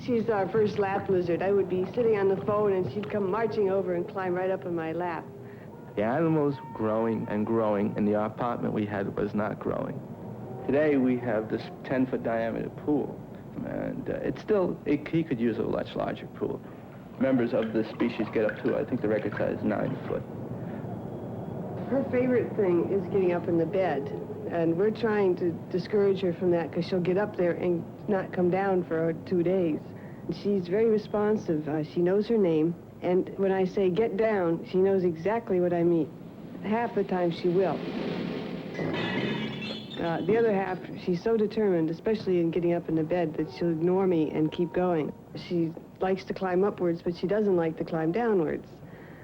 She's our first lap lizard. I would be sitting on the phone and she'd come marching over and climb right up in my lap. The animals growing and growing, and the apartment we had was not growing. Today we have this 10-foot diameter pool, and he could use a much larger pool. Members of this species get up to, I think the record size is 9 foot. Her favorite thing is getting up in the bed, and we're trying to discourage her from that because she'll get up there and not come down for 2 days. She's very responsive. She knows her name, and when I say get down, she knows exactly what I mean. Half the time she will. The other half, she's so determined, especially in getting up in the bed, that she'll ignore me and keep going. She likes to climb upwards, but she doesn't like to climb downwards.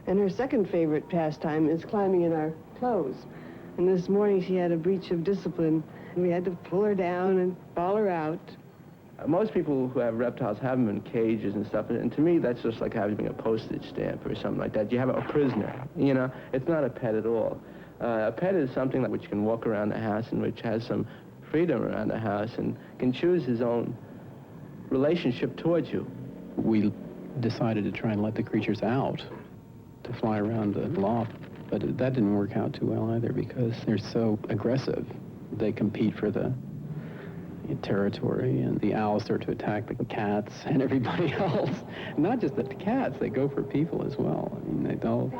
And her second favorite pastime is climbing in our clothes. And this morning she had a breach of discipline. We had to pull her down and ball her out. Most people who have reptiles have them in cages and stuff, and to me that's just like having a postage stamp or something like that. You have a prisoner, you know? It's not a pet at all. A pet is something which can walk around the house and which has some freedom around the house and can choose his own relationship towards you. We decided to try and let the creatures out to fly around the loft, but that didn't work out too well either because they're so aggressive. They compete for the territory, and the owls start to attack the cats and everybody else. Not just the cats, they go for people as well. I mean, they'll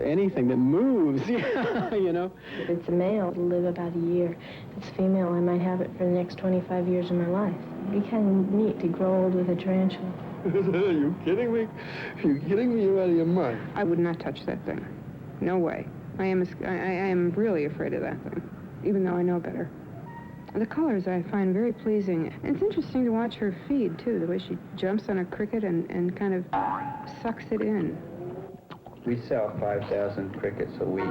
anything that moves, you know. If it's a male, it'll live about a year. If it's female, I might have it for the next 25 years of my life. It'd be kind of neat to grow old with a tarantula. Are you kidding me? You're kidding me? You're out of your mind. I would not touch that thing. No way. I am really afraid of that thing, even though I know better. The colors I find very pleasing. And it's interesting to watch her feed, too, the way she jumps on a cricket and kind of sucks it in. We sell 5,000 crickets a week.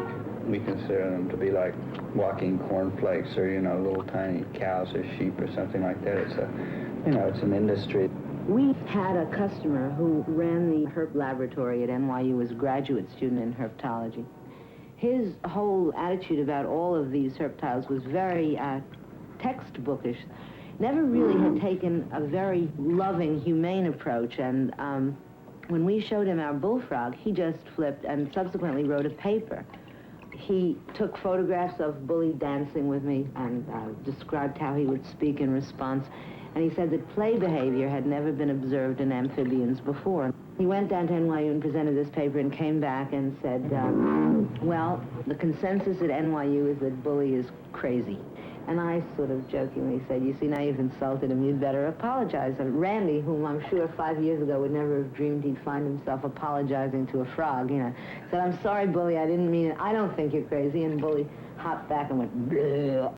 We consider them to be like walking cornflakes or, you know, little tiny cows or sheep or something like that. It's it's an industry. We had a customer who ran the herp laboratory at NYU as a graduate student in herpetology. His whole attitude about all of these herptiles was very textbookish. Never really had taken a very loving, humane approach, and when we showed him our bullfrog, he just flipped and subsequently wrote a paper. He took photographs of Bully dancing with me and described how he would speak in response. And he said that play behavior had never been observed in amphibians before. He went down to NYU and presented this paper and came back and said, well, the consensus at NYU is that Bully is crazy. And I sort of jokingly said, you see, now you've insulted him, you'd better apologize. And Randy, whom I'm sure 5 years ago would never have dreamed he'd find himself apologizing to a frog, said, I'm sorry, Bully, I didn't mean it. I don't think you're crazy. And Bully hopped back and went, bleh.